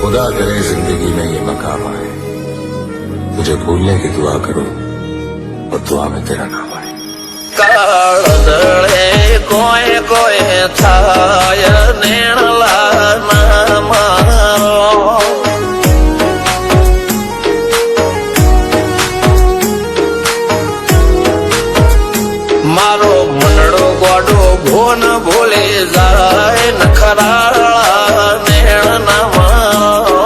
खुदा करे जिंदगी में ये मकाम आए, तुझे भूलने की दुआ करूं और दुआ में तेरा नाम आए। કાળદળે કોઈ કોઈ થાય નેણલા ના મારો મારો મનડો ગોડો ભોન ભૂલી જાય નખરાળા નેણ ના મારો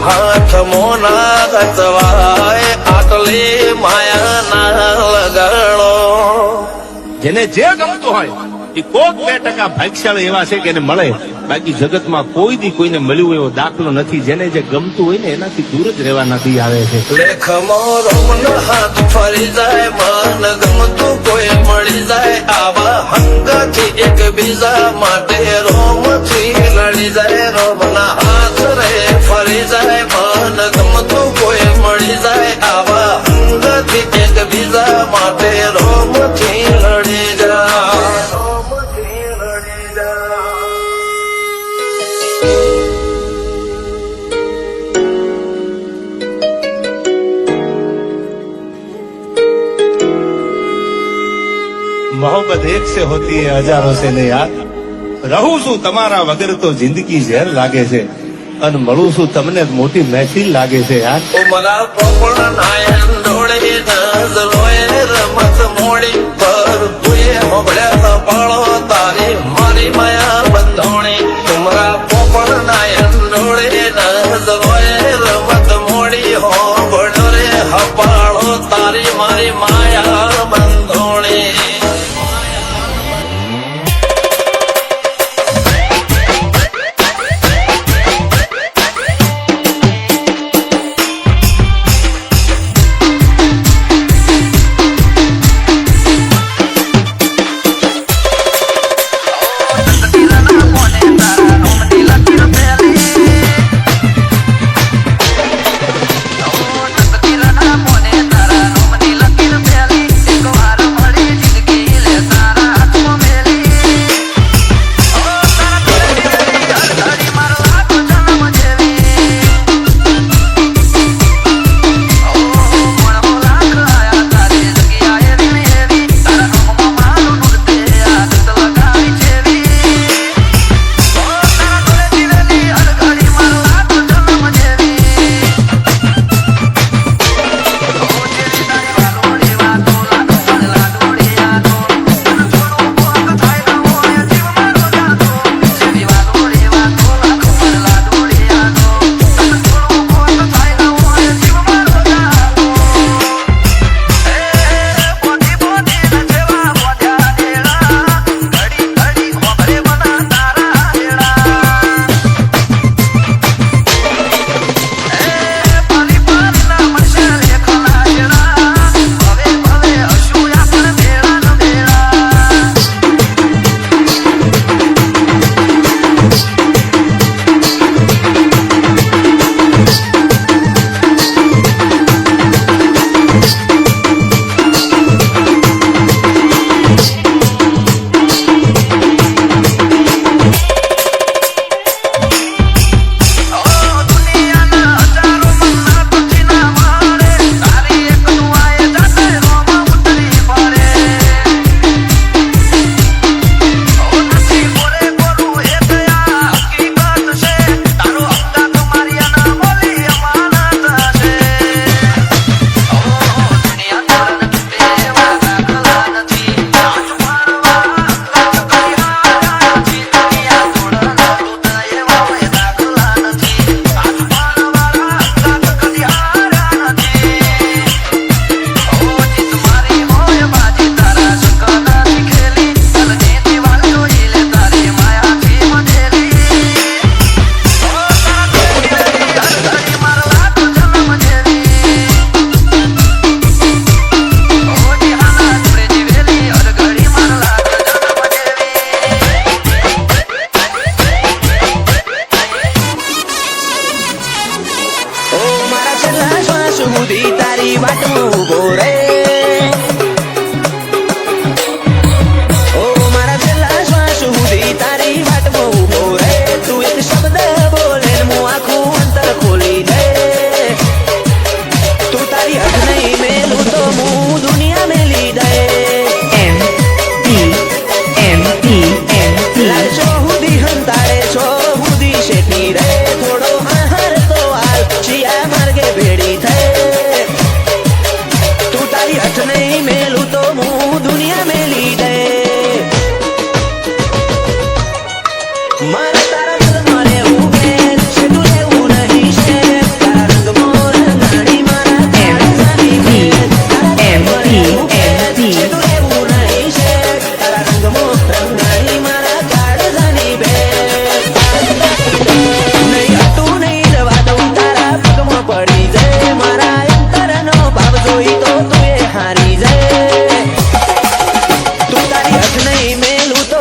હાથ મોના ગતવાય આટલી માયા ના લગાડો જેને જે ગમતું હોય એ કોક 2% ભાગ્યશાળી એવા છે કે એને મળે, બાકી જગતમાં કોઈ દી કોઈને મળ્યું એવો દાખલો નથી. જેને જે ગમતું હોય ને એનાથી દૂર જ રહેવા નથી આવે છે. લેખમો રોમનો હાથ ફરી જાય, મન ગમતું કોઈ મળી જાય, આવા હંગથી એકબીજા માટે રોમથી લડી જાય. રોમના હાથ રે ફરી જાય, મન ગમતું કોઈ મળી જાય, આવા હંગથી એકબીજા માટે રોમથી લડી જાય. રોમથી લડી જાય. मोहब्बत एक से होती है हजारों से नहीं यार. રહું છું તમારા વગર તો જિંદગી ઝેર લાગે છે, અને મળું છું તમને મોટી મહેફિલ લાગે છે યાર. ઉમરા પોપણ નાયન ડોળે નજરોએ રમત મોડી પર તુએ મોબળ્યા પાળો તારી મારી માયા બંધોણી. ઉમરા પોપણ નાયન ડોળે નજરોએ રમત મોડી હોબળો રે હપાળો તારી મારી માયા બંધોણી.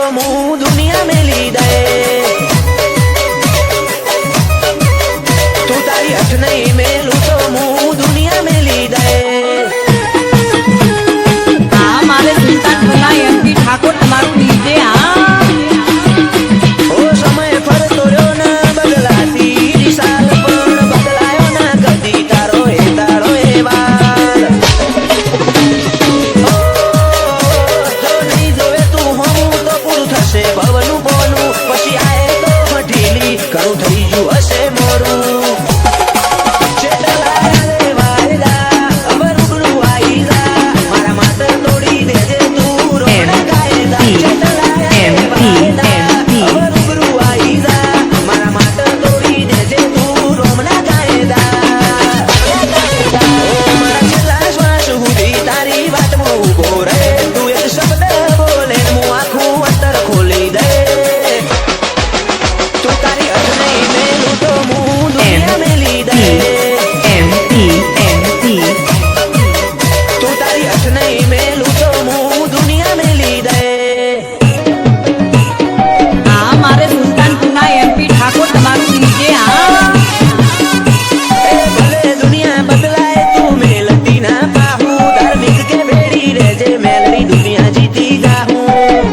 હું દુનિયા મેલી દે તું તારી હઠ નહીં મેલું તો હું દુનિયા મેલી દે હા મારે સુલતાન ભલા એમપી ઠાકોર તમારું ડીજે હા ઓ સમય ફરતો રહ્યો ના બદલાતી દિશાલ પણ બદલાયો ના કદી તારો એ તારો એ વાર ઓ જો નહીં જોવે તું હું તો પૂરું થશે ભવનું બોનું પછી આએ તો મઢીલી કરું થઈ ગયું હશે મોરું ચેતલા રે વાયદા હવે રૂબરૂ આઈ જા મારા માથે તોડી દેજે તું રોના કાયદા ચેતલા રે વાયદા હવે રૂબરૂ આઈ જા મારા માથે તોડી દેજે તું રોમના કાયદા મારા છેલ્લા શ્વાસ સુધી તારી વાતમાં ઊભો રહે તું એક શબ્દ બોલે હું આખું અંતર ખોલી દે તું તારી હઠ નહીં મેલું તો હું દુનિયા મેલી દે એમપી તું તારી હઠ નહીં મેલું તો હું દુનિયા મેલી દે હા મારે સુલતાનપુરના એમપી ઠાકોર તમારું ડીજે હા એ ભલે દુનિયા બદલાય તું મેલતી ના પાહું ધાર્મિક કે ભેડી રહેજે મેલડી દુનિયા જીતી જાહું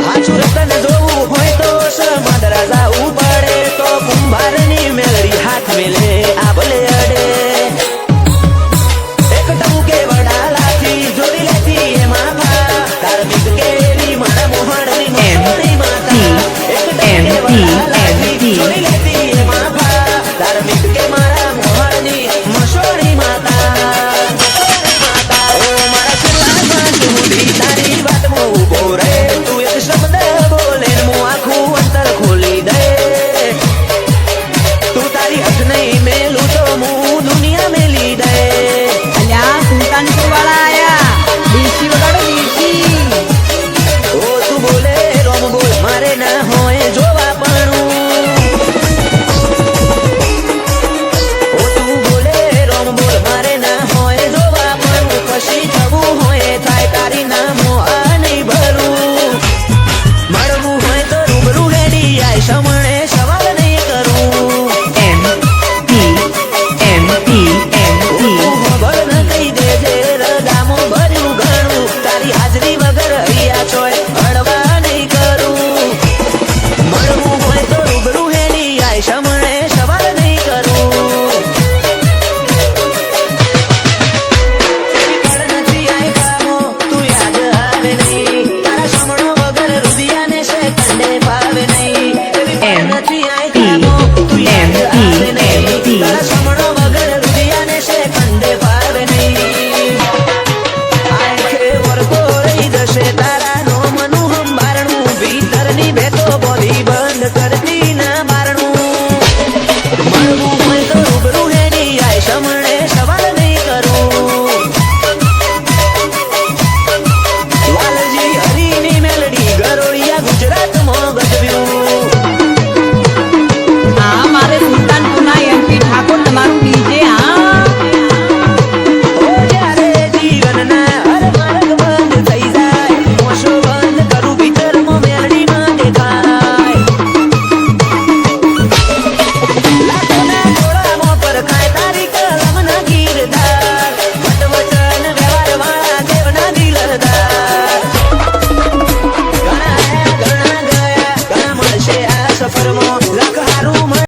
હાચું રતન જોવું હોય તો સમાદરા જાવું પડે તો કુંભારની મેલડી હાથ મેલે આ ભલે અડે એક ટંકે વડાલાથી જોડી લેતી એમાં ભા ધાર્મિક કેરી મારા મોહણની મોહણી માતા એક ટંકે વડાલાથી જોડી લેતી એમાં ભા ધાર્મિક કે મારા મોહણની મસોણી માતા ઓ મારા છેલ્લા શ્વાસ સુધી તારી વાતમાં ઊભો રહે